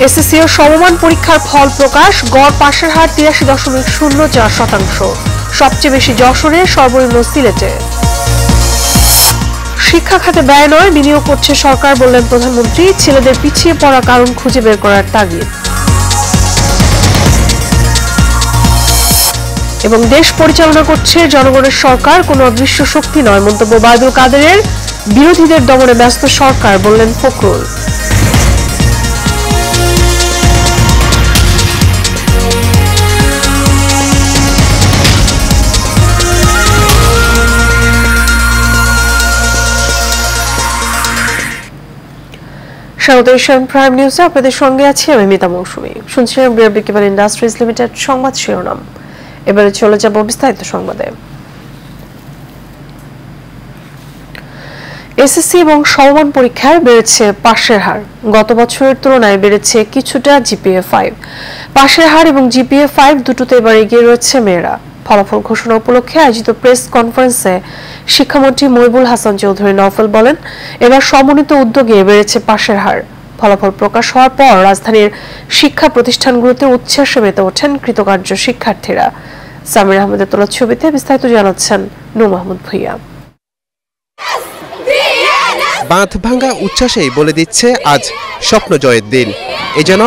SSC ও সমমান পরীক্ষার ফল প্রকাশ। গড় পাশের হার 83.04%। সবচেয়ে বেশি যশোরে, সর্বনিম্ন সিলেটে। শিক্ষা খাতে ব্যয় নয়, বিনিয়োগ করছে সরকার, বললেন প্রধানমন্ত্রী। ছেলেদের পিছিয়ে পড়া কারণ খুঁজে বের করার তাগিদ। এবং দেশ পরিচালনা করছে জনগণের সরকার, কোনো অদৃশ্য শক্তি নয়, মন্তব্য বায়দুল কাদেরের। বিরোধীদের দমনে ব্যস্ত সরকার, বললেন ফখরুল। স্বাগত এশিয়ান প্রাইম নিউজে, আপনাদের সঙ্গে আছি আমি মিতা মৌসুমী। শুনছিলাম বিআরবি কেবল ইন্ডাস্ট্রিজ লিমিটেড সংবাদ শিরোনাম। এবারে চলে যাব বিস্তারিত সংবাদে। এসএসসি এবং সমমান পরীক্ষায় বেড়েছে পাশের হার। গত বছরের তুলনায় বেড়েছে কিছুটা জিপিএ-5। পাশের হার এবং জিপিএ-5 দুটোতে এবার এগিয়ে রয়েছে মেয়েরা। ফলাফল ঘোষণা উপলক্ষে আয়োজিত প্রেস কনফারেন্সে শিক্ষামন্ত্রী মহিবুল হাসান চৌধুরী নওফেল বলেন, এবার সমন্বিত উদ্যোগে বেড়েছে পাশের হার। ফলাফল প্রকাশ হওয়ার পর রাজধানীর শিক্ষা প্রতিষ্ঠানগুলোতে উচ্ছ্বাসে মেতে ওঠেন কৃতকার্য শিক্ষার্থীরা। সামির আহমেদের তোলা ছবিতে বিস্তারিত জানাচ্ছেন নূর মাহমুদ ভুইয়া। বাঁধ ভাঙ্গা উচ্ছ্বাসেই বলে দিচ্ছে আজ স্বপ্ন জয়ের দিন। এ যেন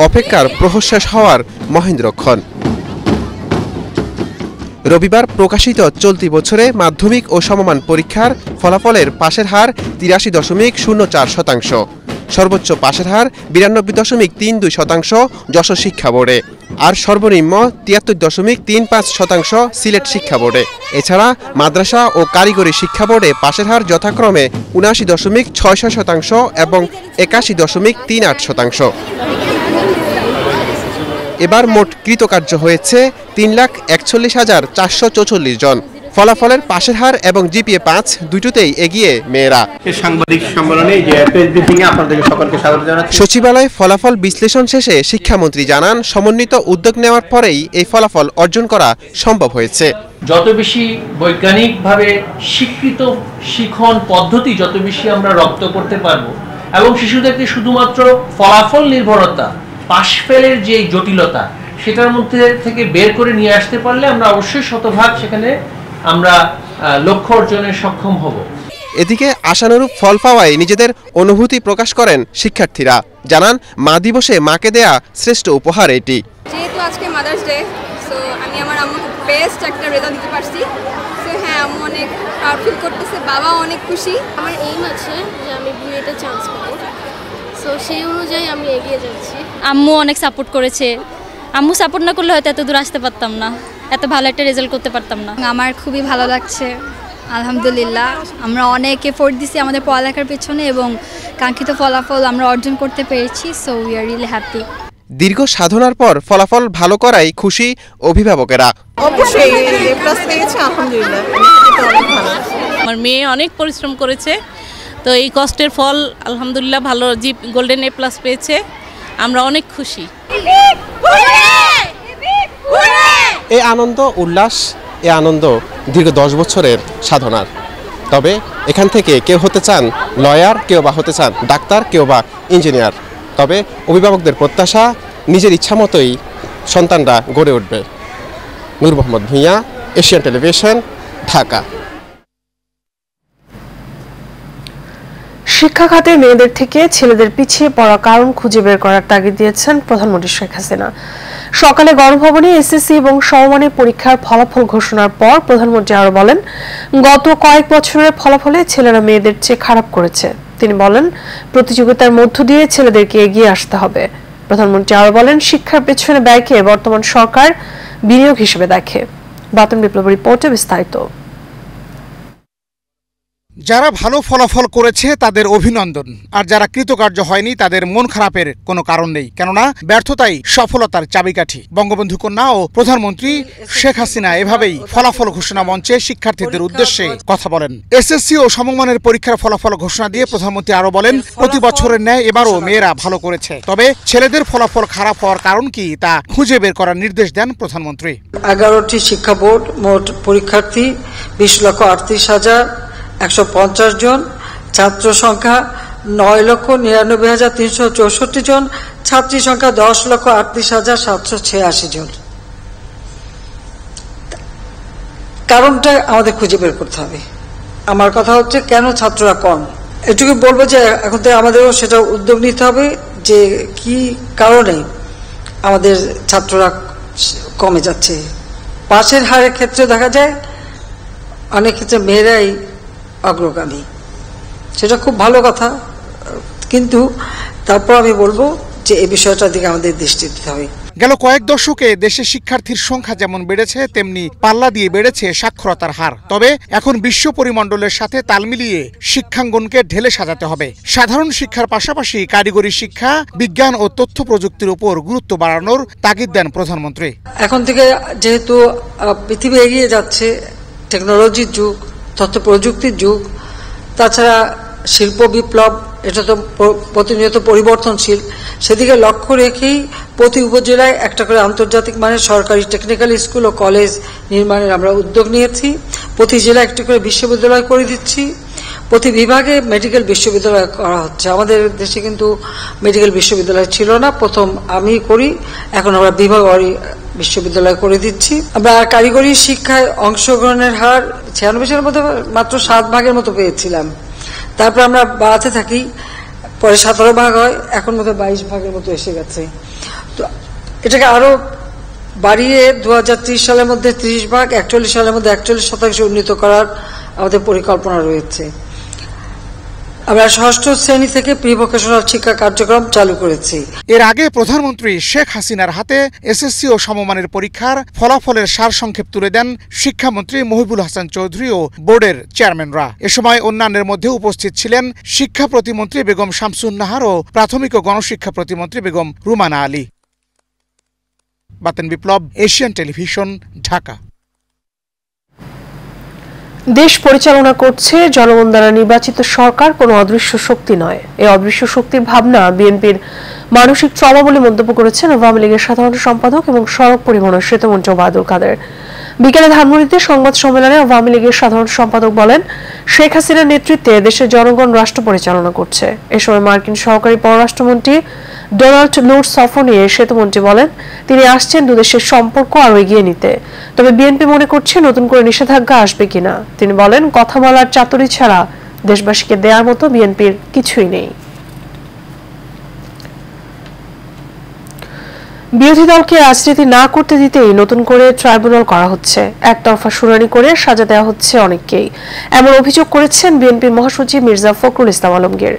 অপেক্ষার প্রহশ্বাস হওয়ার মহেন্দ্রক্ষণ। রবিবার প্রকাশিত চলতি বছরে মাধ্যমিক ও সমমান পরীক্ষার ফলাফলের পাশের হার 83.04%। সর্বোচ্চ পাশের হার 92.32% যশোর শিক্ষা বোর্ডে, আর সর্বনিম্ন 73.35% সিলেট শিক্ষা বোর্ডে। এছাড়া মাদ্রাসা ও কারিগরি শিক্ষা বোর্ডে পাশের হার যথাক্রমে 79.66% এবং 81.38%। এবার মোট কৃতকার্য হয়েছে 3,41,444 জন। ফলাফলের পাশের হার এবং জিপিএ-5 দুটোতেই এগিয়ে মেয়েরা। সাংবাদিক সম্মেলনে যে প্রেস ব্রিফিং এ আপনাদের সকলকে স্বাগত জানাচ্ছি। সচিবালয়ে ফলাফল বিশ্লেষণ শেষে শিক্ষামন্ত্রী জানান, সমন্বিত উদ্যোগ নেওয়ার পরেই এই ফলাফল অর্জন করা সম্ভব হয়েছে। যত বেশি বৈজ্ঞানিকভাবে স্বীকৃত শিখন পদ্ধতি যত বেশি আমরা রপ্ত করতে পারবো এবং শিশুদেরকে শুধুমাত্র ফলাফল নির্ভরতা, পাশ ফেলের যে জটিলতা সেটার মধ্যে থেকে বের করে নিয়ে আসতে পারলে আমরা অবশ্যই শতভাগ সেখানে আমরা লক্ষ্য অর্জনে সক্ষম হব। এদিকে আশানুরূপ ফল পাওয়ায় নিজেদের অনুভূতি প্রকাশ করেন শিক্ষার্থীরা। জানান, মা দিবসে মাকে দেয়া শ্রেষ্ঠ উপহার এটি। যেহেতু আজকে মাদার্স ডে, সো আমি আমার আম্মুকে বেস্ট একটা রেজাল্ট দিতে পারছি। সো হ্যাঁ, আম্মু অনেক প্রাউড ফিল করতেছে, বাবা অনেক খুশি। আমার এইম আছে যে আমি বিএতে চান্স পাবো, সো সেই অনুযায়ী আমি এগিয়ে যাচ্ছি। আম্মু অনেক সাপোর্ট করেছে। আম্মু সাপোর্ট না করলে হয়তো এত দূর আসতে পারতাম না, এত ভালো একটা রেজাল্ট করতে পারতাম না। আমার খুবই ভালো লাগছে, আলহামদুলিল্লাহ। আমরা অনেক এফোর্ট দিছি আমাদের পড়ালেখার পেছনে এবং কাঙ্ক্ষিত ফলাফল আমরা অর্জন করতে পেরেছি। So we are really happy. দীর্ঘ সাধনার পর ফলাফল ভালো করায় খুশি অভিভাবকেরা। অবশ্যই এ প্লাস পেয়েছে, আলহামদুলিল্লাহ। আমার মেয়ে অনেক পরিশ্রম করেছে, তো এই কষ্টের ফল আলহামদুলিল্লাহ ভালো গোল্ডেন এ প্লাস পেয়েছে। আমরা অনেক খুশি। এই আনন্দ উল্লাস, এই আনন্দ দীর্ঘ 10 বছরের সাধনার। তবে এখান থেকে কেউ হতে চান লয়ার, কেউ বা হতে চান ডাক্তার, কেউ বা ইঞ্জিনিয়ার। তবে অভিভাবকদের প্রত্যাশা, নিজের ইচ্ছা মতোই সন্তানরা গড়ে উঠবে। নূর মোহাম্মদ ভুঁইয়া, এশিয়ান টেলিভিশন, ঢাকা। শিক্ষা খাতে মেয়েদের থেকে ছেলেদের পিছিয়ে পড়া কারণ খুঁজে বের করার তাগিদ দিয়েছেন প্রধানমন্ত্রী শেখ হাসিনা। সকালে গণভবনে এসএসসি এবং সমমানের পরীক্ষার ফলাফল ঘোষণার পর প্রধানমন্ত্রী আরো বলেন, গত কয়েক বছরের ফলাফলে ছেলেরা মেয়েদের চেয়ে খারাপ করেছে। তিনি বলেন, প্রতিযোগিতার মধ্য দিয়ে ছেলেদেরকে এগিয়ে আসতে হবে। প্রধানমন্ত্রী আরো বলেন, শিক্ষার পেছনে ব্যয়কে বর্তমান সরকার বিনিয়োগ হিসেবে দেখে। বাতন বিপ্লব রিপোর্টে বিস্তারিত। যারা ভালো ফলাফল করেছে তাদের অভিনন্দন, আর যারা কৃতকার্য হয়নি তাদের মন খারাপের কোনো কারণ নেই, কেননা ব্যর্থতাই সফলতার চাবিকাঠি। বঙ্গবন্ধু কন্যা ও প্রধানমন্ত্রী শেখ হাসিনা এভাবেই ফলাফল ঘোষণা মঞ্চে শিক্ষার্থীদের উদ্দেশ্যে কথা বলেন। এসএসসি ও সমমানের পরীক্ষার ফলাফল ঘোষণা দিয়ে প্রধানমন্ত্রী আরো বলেন, প্রতি বছরের ন্যায় এবারও মেয়েরা ভালো করেছে, তবে ছেলেদের ফলাফল খারাপ হওয়ার কারণ কি তা খুঁজে বের করার নির্দেশ দেন প্রধানমন্ত্রী। 11টি শিক্ষা বোর্ড, মোট পরীক্ষার্থী 20,38,150 জন, ছাত্র সংখ্যা 9,99,364 জন, ছাত্রী সংখ্যা 10,38,786 জন। কারণটা আমাদের খুঁজে বের করতে হবে। আমার কথা হচ্ছে কেন ছাত্ররা কম, এটুকু বলবো যে এখন থেকে আমাদেরও সেটা উদ্যোগ নিতে হবে যে কি কারণে আমাদের ছাত্ররা কমে যাচ্ছে। পাশের হারের ক্ষেত্রে দেখা যায় অনেক ক্ষেত্রে মেয়েরাই অগ্রগামী, সেটা খুব ভালো কথা, কিন্তু তারপর আমি বলবো যে এই বিষয়টার দিকে আমাদের দৃষ্টি দিতে হবে। গেল কয়েক দশকে দেশে শিক্ষার্থীর সংখ্যা যেমন বেড়েছে তেমনি পাল্লা দিয়ে বেড়েছে সাক্ষরতার হার। তবে এখন বিশ্ব পরিমণ্ডলের সাথে তাল মিলিয়ে শিক্ষাঙ্গনকে ঢেলে সাজাতে হবে। সাধারণ শিক্ষার পাশাপাশি কারিগরি শিক্ষা, বিজ্ঞান ও তথ্য প্রযুক্তির উপর গুরুত্ব বাড়ানোর তাগিদ দেন প্রধানমন্ত্রী। এখন থেকে যেহেতু পৃথিবী এগিয়ে যাচ্ছে, টেকনোলজির যুগ, তথ্য প্রযুক্তির যুগ, তাছাড়া শিল্প বিপ্লব এটা তো প্রতিনিয়ত পরিবর্তনশীল, সেদিকে লক্ষ্য রেখেই প্রতি উপজেলায় একটা করে আন্তর্জাতিক মানের সরকারি টেকনিক্যাল স্কুল ও কলেজ নির্মাণের আমরা উদ্যোগ নিয়েছি। প্রতি জেলায় একটি করে বিশ্ববিদ্যালয় করে দিচ্ছি, প্রতি বিভাগে মেডিকেল বিশ্ববিদ্যালয় করা হচ্ছে। আমাদের দেশে কিন্তু মেডিকেল বিশ্ববিদ্যালয় ছিল না, প্রথম আমি করি, এখন আমরা বিভাগীয় বিশ্ববিদ্যালয় করে দিচ্ছি। আমরা কারিগরি শিক্ষায় অংশগ্রহণের হার 96 সালের মধ্যে মাত্র 7% মতো পেয়েছিলাম, তারপর আমরা বাড়াতে থাকি, পরে 17% হয়, এখন মতো 22% মতো এসে গেছে। তো এটাকে আরো বাড়িয়ে 2030 সালের মধ্যে 30%, 41 সালের মধ্যে 41% উন্নীত করার আমাদের পরিকল্পনা রয়েছে। আমরা 6ষ্ঠ শ্রেণী থেকে প্রি ভোকেশনাল শিক্ষা কার্যক্রম চালু করেছি। এর আগে প্রধানমন্ত্রী শেখ হাসিনার হাতে এসএসসি ও সমমানের পরীক্ষার ফলাফলের সারসংক্ষেপ তুলে দেন শিক্ষামন্ত্রী মহিবুল হাসান চৌধুরী ও বোর্ডের চেয়ারম্যানরা। এ সময় অন্যান্যের মধ্যে উপস্থিত ছিলেন শিক্ষা প্রতিমন্ত্রী বেগম শামসুন নাহার ও প্রাথমিক ও গণশিক্ষা প্রতিমন্ত্রী বেগম রুমানা আলী। বাতেন বিপ্লব, এশিয়ান টেলিভিশন, ঢাকা। দেশ পরিচালনা করছে জনগণ দ্বারা নির্বাচিত সরকার, কোনো অদৃশ্য শক্তি নয়। এই অদৃশ্য শক্তির ভাবনা বিএনপির মানসিক ট্রমা বলে মন্তব্য করেছেন আওয়ামী লীগের সাধারণ সম্পাদক এবং সড়ক পরিবহন ও সেতুমন্ত্রী ওবায়দুল কাদের। বিকেলে ধানমন্ডিতে সংবাদ সম্মেলনে আওয়ামী লীগের সাধারণ সম্পাদক বলেন, শেখ হাসিনার নেতৃত্বে দেশের জনগণ রাষ্ট্র পরিচালনা করছে। এ সময় মার্কিন সহকারী পররাষ্ট্রমন্ত্রী ডোনাল্ড নোর সফর নিয়ে সেতুমন্ত্রী বলেন, তিনি আসছেন দুদেশের সম্পর্ক আরো এগিয়ে নিতে। তবে বিএনপি মনে করছে নতুন করে নিষেধাজ্ঞা আসবে কিনা। তিনি বলেন, কথা বলার চাতুরি ছাড়া দেশবাসীকে দেওয়ার মতো বিএনপির কিছুই নেই। বিরোধী দলকে রাজনীতি না করতে দিতেই নতুন করে ট্রাইব্যুনাল করা হচ্ছে, একতরফা শুনানি করে সাজা দেওয়া হচ্ছে অনেককেই, এমন অভিযোগ করেছেন বিএনপির মহাসচিব মির্জা ফখরুল ইসলাম আলমগীর।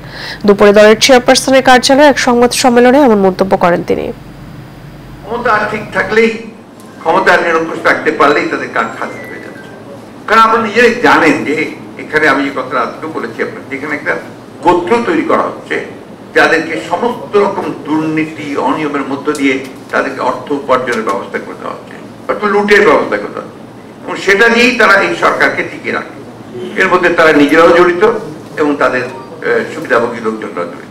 দুপুরে দলের চেয়ারপারসনের কার্যালয়ে এক সংবাদ সম্মেলনে এমন মন্তব্য করেন তিনি। ক্ষমতা ঠিক থাকলেই, ক্ষমতা নিরঙ্কুশ রাখতে পারলেই তাদের কাজ খাতে হয়ে যাচ্ছে। কারণ আপনি নিজেরাই জানেন যে এখানে আমি যে কথাটা আজকে বলেছি আপনার, যেখানে একটা গোত্র তৈরি করা হচ্ছে যাদেরকে সমস্ত রকম দুর্নীতি অনিয়মের মধ্য দিয়ে তাদেরকে অর্থ উপার্জনের ব্যবস্থা করতে হচ্ছে, অর্থ লুটের ব্যবস্থা করতে হচ্ছে, এবং সেটা দিয়েই তারা এই সরকারকে টিকিয়ে রাখে। এর মধ্যে তারা নিজেরাও জড়িত এবং তাদের সুবিধাভোগী লোকজনরাও জড়িত।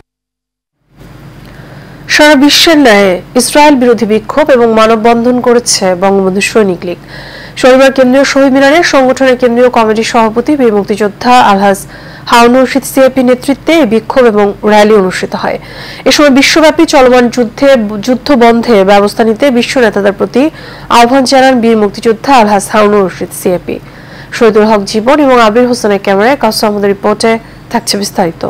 সারা বিশ্বের ন্যায় ইসরায়েল বিরোধী বিক্ষোভ এবং মানববন্ধন করেছে বঙ্গবন্ধু সৈনিক লীগ। শনিবার কেন্দ্রীয় শহীদ মিনারে সংগঠনের কেন্দ্রীয় কমিটির সভাপতি বীর মুক্তিযোদ্ধা আলহাজ হারুনুর রশিদ সিএপি নেতৃত্বে বিক্ষোভ এবং র্যালি অনুষ্ঠিত হয়। এ সময় বিশ্বব্যাপী চলমান যুদ্ধ বন্ধে ব্যবস্থা নিতে বিশ্ব নেতাদের প্রতি আহ্বান জানান বীর মুক্তিযোদ্ধা আলহাজ হারুনুর রশিদ সিএপি। শহীদুল হক জীবন এবং আবির হোসেনের ক্যামেরায় কাউসার আহমদের রিপোর্টে থাকছে বিস্তারিত।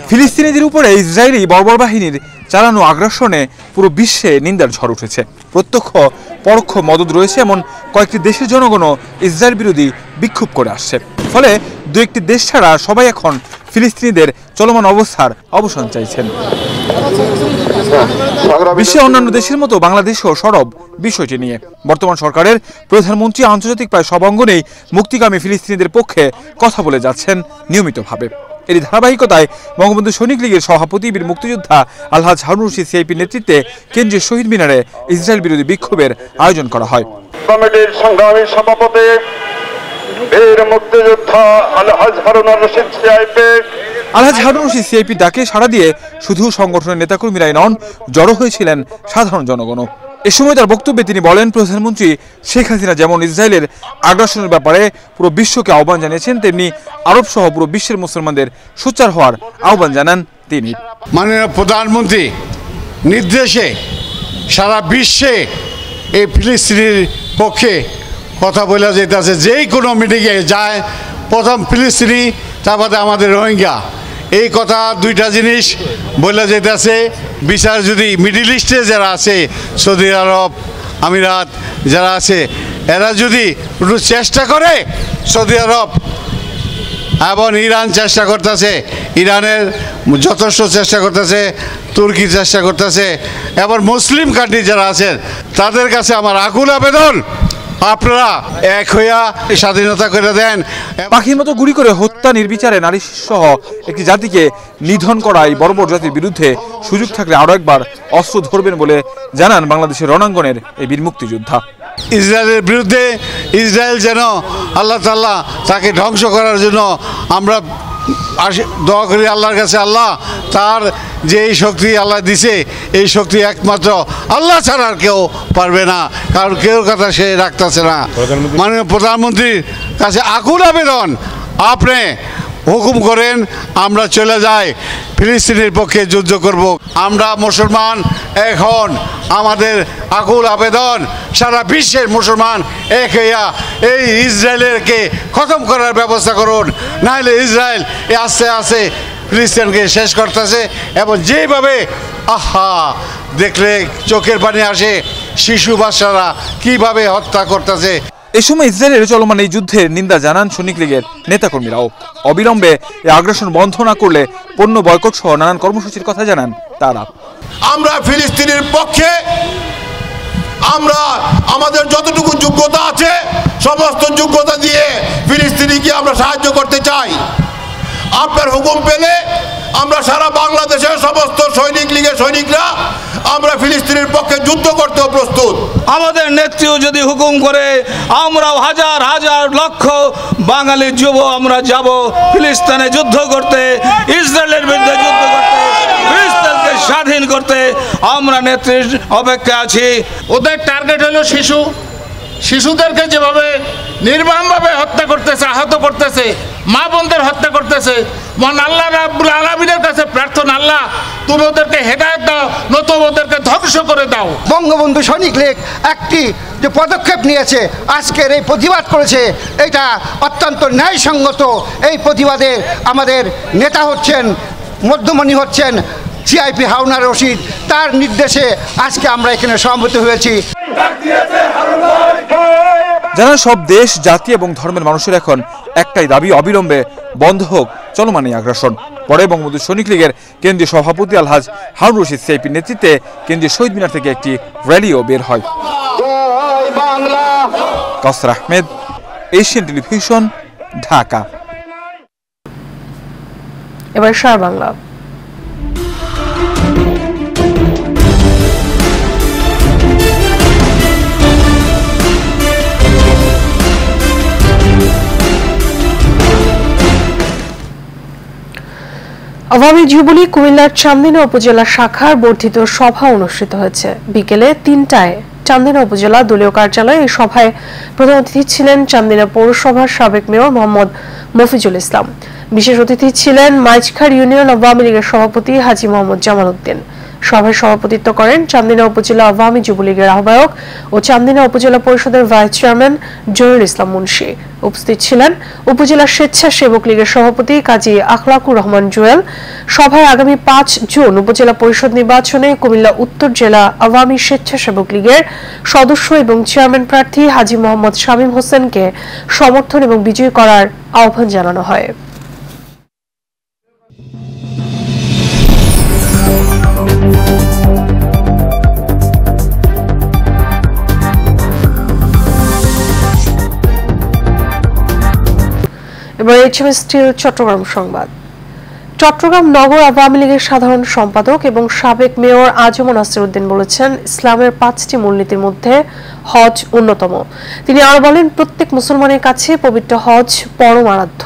ফিলিস্তিনিদের উপরে ইসরায়েলি বর্বর বাহিনীর চালানো আগ্রাসনে পুরো বিশ্বে নিন্দার ঝড় উঠেছে। প্রত্যক্ষ পরোক্ষ মদদ রয়েছে এমন কয়েকটি দেশের জনগণও ইসরায়েল বিরোধী বিক্ষোভ করে আসছে। ফলে দু একটি দেশ ছাড়া সবাই এখন ফিলিস্তিনিদের চলমান অবস্থার অবসান চাইছেন। বিশ্বে অন্যান্য দেশের মতো বাংলাদেশও সরব বিষয়টি নিয়ে। বর্তমান সরকারের প্রধানমন্ত্রী আন্তর্জাতিক প্রায় সব অঙ্গনেই মুক্তিকামী ফিলিস্তিনিদের পক্ষে কথা বলে যাচ্ছেন নিয়মিতভাবে। এর ধারাবাহিকতায় বঙ্গবন্ধু সৈনিক লীগের সভাপতি বীর মুক্তিযোদ্ধা আলহাজ হারুনুর রশিদ সিআইপি নেতৃত্বে কেন্দ্রীয় শহীদ মিনারে ইসরায়েল বিরোধী বিক্ষোভের আয়োজন করা হয়। কমিটির সংগ্রামী সভাপতি বীর মুক্তিযোদ্ধা আলহাজ হারুনুর রশিদ সিআইপি আলহাজ হারুনুর রশিদ সিআইপি ডাকে সাড়া দিয়ে শুধু সংগঠনের নেতাকর্মীরাই নন, জড়ো হয়েছিলেন সাধারণ জনগণও। এ সময় তার বক্তব্যে তিনি বলেন, প্রধানমন্ত্রী শেখ হাসিনা যেমন ইসরায়েলের আগ্রাসনের ব্যাপারে পুরো বিশ্বকে আহ্বান জানিয়েছেন, তেমনি আরব সহ পুরো বিশ্বের মুসলমানদের সোচ্চার হওয়ার আহ্বান জানান তিনি। মাননীয় প্রধানমন্ত্রী নির্দেশে সারা বিশ্বে এই ফিলিস্তিনের পক্ষে কথা বলা যেতেছে। যেই কোনো মিটিংয়ে যায় প্রথম ফিলিস্তিনি, তারপরে আমাদের রোহিঙ্গা, এই কথা দুইটা জিনিস বলে যেতেছে। বিচার যদি মিডল ইস্টে যারা আছে, সৌদি আরব, আমিরাত যারা আছে, এরা যদি একটু চেষ্টা করে, সৌদি আরব এবং ইরান চেষ্টা করতেছে, ইরানের যথেষ্ট চেষ্টা করতেছে, তুর্কি চেষ্টা করতেছে, এবার মুসলিম কান্ট্রি যারা আছেন তাদের কাছে আমার আকুল আবেদন, আপনারা এক হইয়া স্বাধীনতা করে দেন। পাখির মতো গুলি করে হত্যা, নির্বিচারে নারী সহ একটি জাতিকে নিধন করা এই বর্বর জাতির বিরুদ্ধে সুযোগ থাকলে আরো একবার অস্ত্র ধরবেন বলে জানান বাংলাদেশের রণাঙ্গনের এই বীর মুক্তিযোদ্ধা। ইসরায়েলের বিরুদ্ধে ইসরায়েল যেন আল্লাহ তাআলা তাকে ধ্বংস করার জন্য আমরা দোয়া করি আল্লাহর কাছে। আল্লাহ তার যে এই শক্তি আল্লাহ দিছে, এই শক্তি একমাত্র আল্লাহ ছাড়া আর কেউ পারবে না, কারণ কেউ কথা সে রাখতেছে না। মাননীয় প্রধানমন্ত্রীর কাছে আকুল আবেদন, আপনি হুকুম করেন, আমরা চলে যাই ফিলিস্তিনের পক্ষে যুদ্ধ করব। আমরা মুসলমান এখন আমাদের আকুল আবেদন, সারা বিশ্বের মুসলমান এক হইয়া এই ইসরায়েলকে খতম করার ব্যবস্থা করুন, নাহলে ইসরায়েল আস্তে আস্তে ফিলিস্তিনকে শেষ করতেছে। এবং যেভাবে দেখলে চোখের পানি আসে, শিশু বাচ্চারা কিভাবে হত্যা করতেছে। এ সময় ইসরায়েলের চলমান এই যুদ্ধের নিন্দা জানান সৈনিক লীগের নেতাকর্মীরাও। অবিলম্বে এই আগ্রাসন বন্ধ না করলে পণ্য বয়কট সহ নানান কর্মসূচির কথা জানান তারা। আমরা ফিলিস্তিনের পক্ষে, আমরা আমাদের যতটুকু যোগ্যতা আছে সমস্ত যোগ্যতা দিয়ে ফিলিস্তিনিকে আমরা সাহায্য করতে চাই। আপনার হুকুম পেলে আমরা সারা বাংলাদেশের সমস্ত সৈনিক লীগের সৈনিকরা আমরা ফিলিস্তিনের পক্ষে যুদ্ধ করতেও প্রস্তুত। আমাদের নেত্রীও যদি হুকুম করে, আমরাও হাজার হাজার লক্ষ বাঙালি যুব আমরা যাব ফিলিস্তিনে যুদ্ধ করতে, ইসরায়েলের বিরুদ্ধে যুদ্ধ করতে, ফিলিস্তিনকে স্বাধীন করতে আমরা নেত্রীর অপেক্ষা আছি। ওদের টার্গেট হলো শিশু, শিশুদেরকে যেভাবে নির্মমভাবে হত্যা করতেছে, আহত করতেছে, মা বোনদের হত্যা করতেছে। মহান আল্লাহ রাব্বুল আলামিনের কাছে প্রার্থনা, আল্লাহ তুমি ওদেরকে হেদায়েত দাও, নতুবা ওদেরকে ধ্বংস করে দাও। বঙ্গবন্ধু সৈনিক লীগ একটি যে পদক্ষেপ নিয়েছে, আজকের এই প্রতিবাদ করেছে, এটা অত্যন্ত ন্যায়সঙ্গত। এই প্রতিবাদে আমাদের নেতা হচ্ছেন, মধ্যমণি হচ্ছেন সিআইপি হারুন রশিদ, তার নির্দেশে আজকে আমরা এখানে সমবেত হয়েছি। যারা সব দেশ, জাতি এবং ধর্মের মানুষের এখন একটাই দাবি, অবিলম্বে বন্ধ হোক চলমান এই আগ্রাসন। পরে বঙ্গবন্ধু সৈনিক লীগের কেন্দ্রীয় সভাপতি আলহাজ হারুন রশিদ সিআইপির নেতৃত্বে কেন্দ্রীয় শহীদ মিনার থেকে একটি র্যালিও বের হয়। কাউসার আহমেদ, এশিয়ান টেলিভিশন, ঢাকা। এবার সারা বাংলা। আওয়ামী যুবলীগ কুমিল্লার চান্দিনা উপজেলা শাখার বর্ধিত সভা অনুষ্ঠিত হয়েছে। বিকেলে 3টায় চান্দিনা উপজেলা দলীয় কার্যালয়ে এই সভায় প্রধান অতিথি ছিলেন চান্দিনা পৌরসভার সাবেক মেয়র মোহাম্মদ মফিজুল ইসলাম। বিশেষ অতিথি ছিলেন মাইজখার ইউনিয়ন আওয়ামী লীগের সভাপতি হাজী মোহাম্মদ জামাল উদ্দিন। সভায় সভাপতিত্ব করেন চান্দিনা উপজেলা আওয়ামী যুবলীগের আহ্বায়ক ও চান্দিনা উপজেলা পরিষদের ভাইস চেয়ারম্যান জহিরুল ইসলাম মুন্সি। উপস্থিত ছিলেন উপজেলা স্বেচ্ছাসেবক লীগের সভাপতি কাজী আখলাকুর রহমান জুয়েল। সভায় আগামী 5 জুন উপজেলা পরিষদ নির্বাচনে কুমিল্লা উত্তর জেলা আওয়ামী স্বেচ্ছাসেবক লীগের সদস্য এবং চেয়ারম্যান প্রার্থী হাজী মোহাম্মদ শামীম হোসেনকে সমর্থন এবং বিজয়ী করার আহ্বান জানানো হয়। এবার এইচএম স্টিল চট্টগ্রাম সংবাদ। চট্টগ্রাম নগর আওয়ামী লীগের সাধারণ সম্পাদক এবং সাবেক মেয়র আজম নাসির উদ্দিন বলেছেন, ইসলামের 5টি মূলনীতির মধ্যে হজ অন্যতম। তিনি আরো বলেন, প্রত্যেক মুসলমানের কাছে পবিত্র হজ পরম আরাধ্য।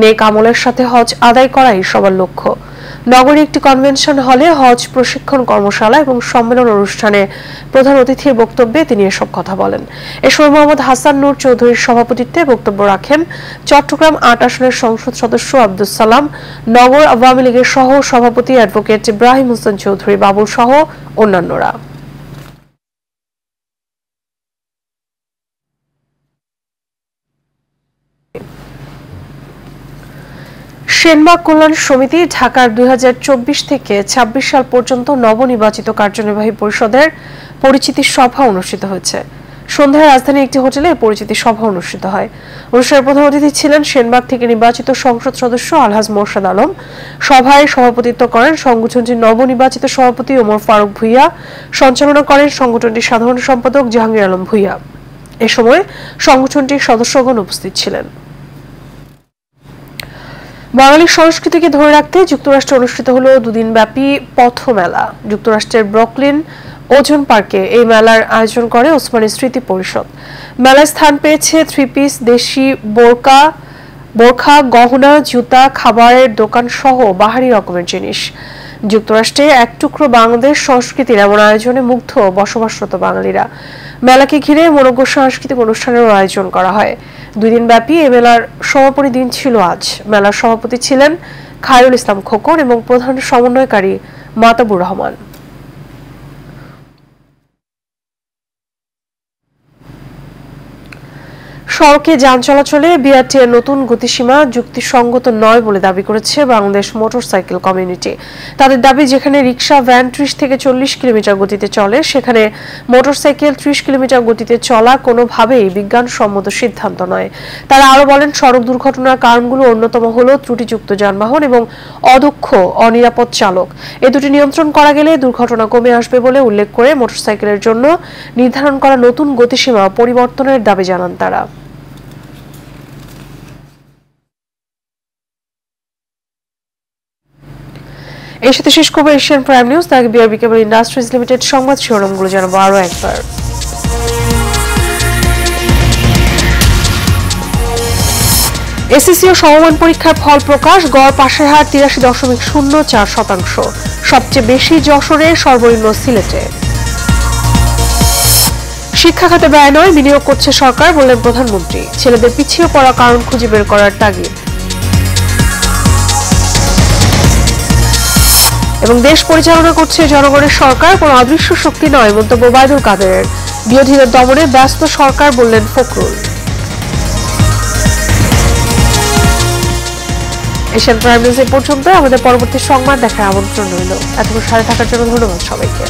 নেক আমলের সাথে হজ আদায় করাই সবার লক্ষ্য। নগরী একটি কনভেনশন হলে হজ প্রশিক্ষণ কর্মশালা এবং সম্মেলন অনুষ্ঠানে প্রধান অতিথির বক্তব্যে তিনি এসব কথা বলেন। এ সময় মোহাম্মদ হাসান নূর চৌধুরীর সভাপতিত্বে বক্তব্য রাখেন চট্টগ্রাম ৮ আসনের সংসদ সদস্য আব্দুস সালাম, নগর আওয়ামী লীগের সহ সভাপতি অ্যাডভোকেট ইব্রাহিম হোসেন চৌধুরী বাবুল সহ অন্যান্যরা। সেনবাগ কল্যাণ সমিতি ঢাকার ২০২৪ থেকে ২৬ সাল পর্যন্ত নবনির্বাচিত কার্যনির্বাহী পরিষদের পরিচিতি সভা অনুষ্ঠিত হয়েছে। সন্ধ্যায় রাজধানীর একটি হোটেলে পরিচিতি সভা অনুষ্ঠিত হয়। অনুষ্ঠানের প্রধান অতিথি ছিলেন সেনবাগ থেকে নির্বাচিত সংসদ সদস্য আলহাজ মোরশেদ আলম। সভায় সভাপতিত্ব করেন সংগঠনটির নবনির্বাচিত সভাপতি ওমর ফারুক ভূঁইয়া, সঞ্চালনা করেন সংগঠনটির সাধারণ সম্পাদক জাহাঙ্গীর আলম ভূঁইয়া। এ সময় সংগঠনটির সদস্যগণ উপস্থিত ছিলেন। বাঙালি সংস্কৃতিকে ধরে রাখতে যুক্তরাষ্ট্রে অনুষ্ঠিত হলো দুদিনব্যাপী পথমেলা। যুক্তরাষ্ট্রের ব্রুকলিন ওজন পার্কে এই মেলার আয়োজন করে ওসমানী স্মৃতি পরিষদ। মেলায় স্থান পেয়েছে 3 পিস, দেশি বোরখা, গহনা, জুতা, খাবারের দোকান সহ বাহারি রকমের জিনিস। যুক্তরাষ্ট্রে এক টুকরো বাংলাদেশ সংস্কৃতির এমন আয়োজনে মুগ্ধ বসবাসরত বাঙালিরা। মেলাকে ঘিরে মনোজ্ঞ সাংস্কৃতিক অনুষ্ঠানেরও আয়োজন করা হয়। 2 দিন ব্যাপী এই মেলার সমাপনী দিন ছিল আজ। মেলার সভাপতি ছিলেন খায়রুল ইসলাম খোকন এবং প্রধান সমন্বয়কারী মাতাবুর রহমান। সড়কে যান চলাচলে বিআরটিএর নতুন গতিসীমা যুক্তিসঙ্গত নয় বলে দাবি করেছে বাংলাদেশ মোটরসাইকেল কমিউনিটি। তাদের দাবি, যেখানে রিকশা, ভ্যান 30 থেকে 40 কিলোমিটার গতিতে চলে, সেখানে মোটরসাইকেল 30 কিলোমিটার গতিতে চলা কোনোভাবেই বিজ্ঞানসম্মত সিদ্ধান্ত নয়। তারা আরও বলেন, সড়ক দুর্ঘটনার কারণগুলো অন্যতম হলো ত্রুটিযুক্ত যানবাহন এবং অদক্ষ অনিরাপদ চালক। এই দুটি নিয়ন্ত্রণ করা গেলে দুর্ঘটনা কমে আসবে বলে উল্লেখ করে মোটরসাইকেলের জন্য নির্ধারণ করা নতুন গতিসীমা পরিবর্তনের দাবি জানান তারা। এর সাথে শেষ করবো এশিয়ান প্রাইম নিউজ। তাকে বিআরবি কেবল ইন্ডাস্ট্রিজ লিমিটেড সংবাদ শিরোনামগুলো জানাবো আরো একবার। এসএসসি ও সমমান পরীক্ষার ফল প্রকাশ। গড় পাশের হার 83.04%। সবচেয়ে বেশি যশোরে, সর্বনিম্ন সিলেটে। শিক্ষা খাতে ব্যয় নয়, বিনিয়োগ করছে সরকার, বললেন প্রধানমন্ত্রী। ছেলেদের পিছিয়ে পড়া কারণ খুঁজে বের করার তাগিদ। এবং দেশ পরিচালনা করছে জনগণের সরকার, কোনো অদৃশ্য শক্তি নয়, মন্তব্য ওবায়দুল কাদেরের। বিরোধীদের দমনে ব্যস্ত সরকার, বললেন ফখরুল। এশিয়ান প্রাইম নিউজ এ পর্যন্ত। আমাদের পরবর্তী সংবাদ দেখার আমন্ত্রণ রইল। এতক্ষণ সাথে থাকার জন্য ধন্যবাদ সবাইকে।